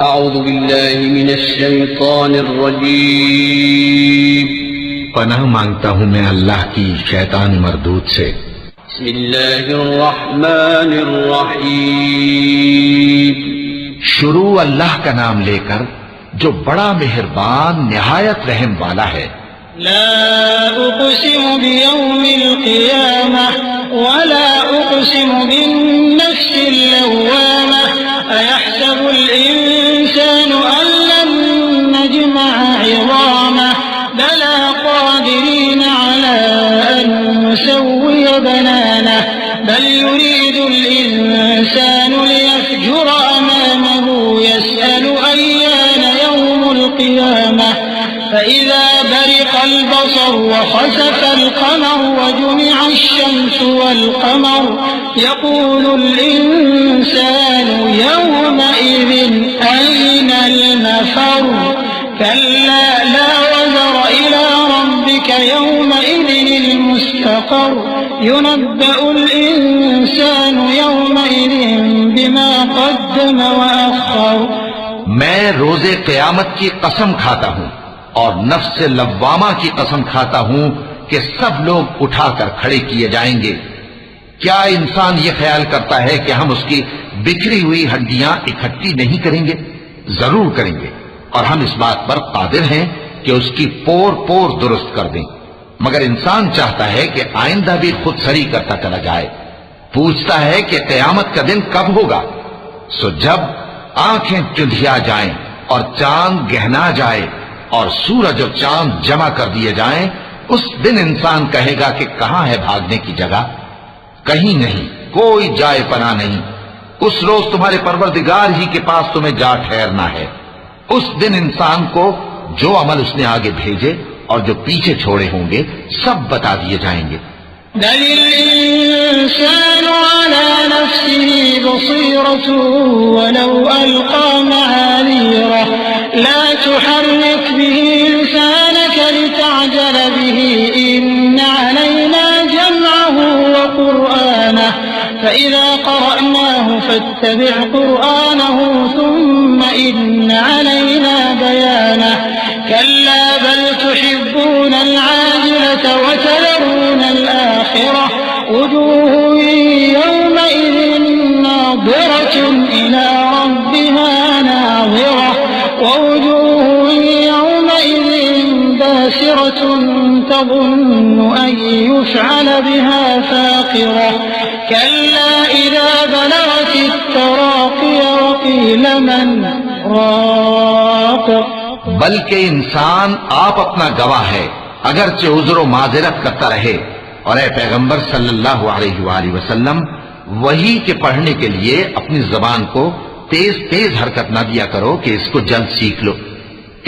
اعوذ باللہ من الشیطان الرجیم، پناہ مانگتا ہوں میں اللہ کی شیطان مردود سے۔ بسم اللہ الرحمن الرحیم، شروع اللہ کا نام لے کر جو بڑا مہربان نہایت رحم والا ہے۔ لا اقسم بیوم القیامہ ولا اقسم بالنفس اللوامہ ایحسب الانسان ان لن نجمع عظامہ بلا قادرین علی ان نسوی بنانہ بل يريد الانسان ليفجر امامه يسأل ايان يوم القيامة فإذا برق البصر وخسف القمر وجمع الشمس والقمر يقول الإنسان يومئذ أين المفر كلا لا وزر إلى ربك يومئذ المستقر ينبأ الإنسان يومئذ بما قدم وأخر۔ میں روز قیامت کی قسم کھاتا ہوں اور نفس لوامہ کی قسم کھاتا ہوں کہ سب لوگ اٹھا کر کھڑے کیے جائیں گے۔ کیا انسان یہ خیال کرتا ہے کہ ہم اس کی بکھری ہوئی ہڈیاں اکٹھی نہیں کریں گے؟ ضرور کریں گے، اور ہم اس بات پر قادر ہیں کہ اس کی پور پور درست کر دیں، مگر انسان چاہتا ہے کہ آئندہ بھی خود سری کرتا چلا جائے۔ پوچھتا ہے کہ قیامت کا دن کب ہوگا؟ سو جب آنکھیں چندھیا جائیں اور چاند گہنا جائے اور سورج اور چاند جمع کر دیے جائیں، اس دن انسان کہے گا کہ کہاں ہے بھاگنے کی جگہ؟ کہیں نہیں، کوئی جائے پناہ نہیں۔ اس روز تمہارے پروردگار ہی کے پاس تمہیں جا ٹھہرنا ہے۔ اس دن انسان کو جو عمل اس نے آگے بھیجے اور جو پیچھے چھوڑے ہوں گے سب بتا دیے جائیں گے۔ بل الإنسان على نفسه بصيرة ولو ألقى معاذيره لا تحرك به لسانك لتعجل به إن علينا جمعه وقرآنه فإذا قرأناه فاتبع قرآنه ثم إن علينا بيانه كلا بل تحبون العاجلة وتذرون الآخرة وجوه يومئذ ناظرة إلى ربها ناظرة ووجوه يومئذ باسرة تظن أن يفعل بها فاقرة كلا إذا بلغت التراقي وقيل من راق۔ بلکہ انسان آپ اپنا گواہ ہے، اگرچہ عذر و معذرت کرتا رہے، اور اے پیغمبر صلی اللہ علیہ وآلہ وسلم وحی کے پڑھنے کے لیے اپنی زبان کو تیز تیز حرکت نہ دیا کرو کہ اس کو جلد سیکھ لو۔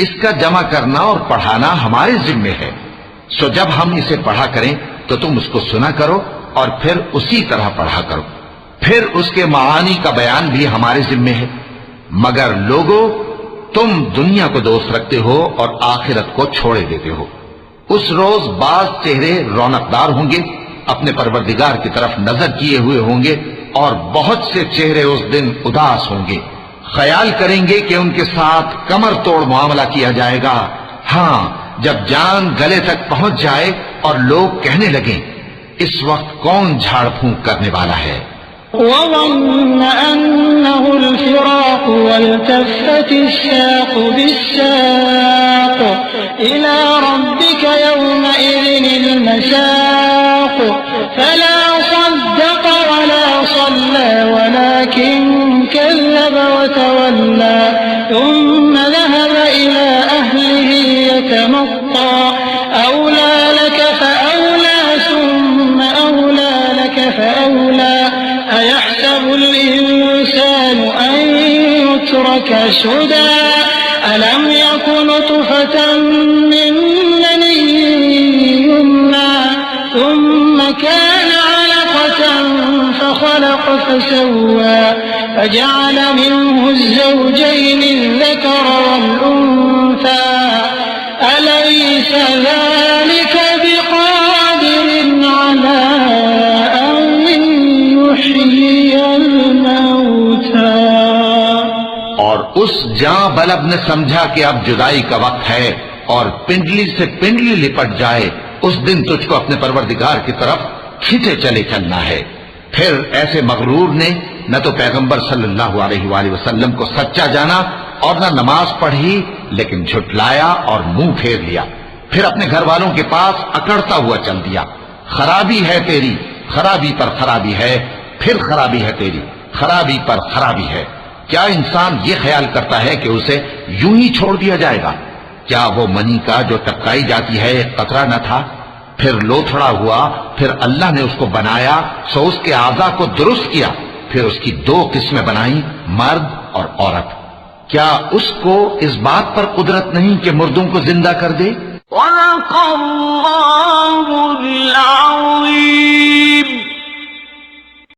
اس کا جمع کرنا اور پڑھانا ہمارے ذمے ہے، سو جب ہم اسے پڑھا کریں تو تم اس کو سنا کرو اور پھر اسی طرح پڑھا کرو، پھر اس کے معانی کا بیان بھی ہمارے ذمے ہے۔ مگر لوگو، تم دنیا کو دوست رکھتے ہو اور آخرت کو چھوڑے دیتے ہو۔ اس روز بعض چہرے رونقدار ہوں گے، اپنے پروردگار کی طرف نظر کیے ہوئے ہوں گے، اور بہت سے چہرے اس دن اداس ہوں گے، خیال کریں گے کہ ان کے ساتھ کمر توڑ معاملہ کیا جائے گا۔ ہاں، جب جان گلے تک پہنچ جائے اور لوگ کہنے لگیں اس وقت کون جھاڑ پھونک کرنے والا ہے؟ وظن أنه الفراق والتفت الساق بالساق إلى ربك يومئذ المساق فلا صدق ولا صلى ولكن كذب وتولى ثم ذهب إلى أهله يتمطى أولى لك فأولى ثم أولى لك فأولى أيحسب الإنسان أن يترك سدى ألم يكن نطفة من مني يمنى ثم كان علقة فخلق فسوى فجعل منه الزوجين الذكر والأنثى أليس ذلك بقادر على أن يحيي الموتى۔ اور اس جاں بلب نے سمجھا کہ اب جدائی کا وقت ہے اور پنڈلی سے پنڈلی لپٹ جائے، اس دن تجھ کو اپنے پروردگار کی طرف کھینچے چلے چلنا ہے۔ پھر ایسے مغرور نے نہ تو پیغمبر صلی اللہ علیہ وآلہ وسلم کو سچا جانا اور نہ نماز پڑھی، لیکن جھٹلایا اور منہ پھیر لیا، پھر اپنے گھر والوں کے پاس اکڑتا ہوا چل دیا۔ خرابی ہے تیری، خرابی پر خرابی ہے، پھر خرابی ہے تیری، خرابی پر خرابی ہے۔ کیا انسان یہ خیال کرتا ہے کہ اسے یوں ہی چھوڑ دیا جائے گا؟ کیا وہ منی کا جو ٹپکائی جاتی ہے ایک قطرہ نہ تھا، پھر لوتھڑا ہوا، پھر اللہ نے اس کو بنایا، سو اس کے اعضاء کو درست کیا، پھر اس کی دو قسمیں بنائیں، مرد اور عورت۔ کیا اس کو اس بات پر قدرت نہیں کہ مردوں کو زندہ کر دے؟ صدق اللہ العظیم۔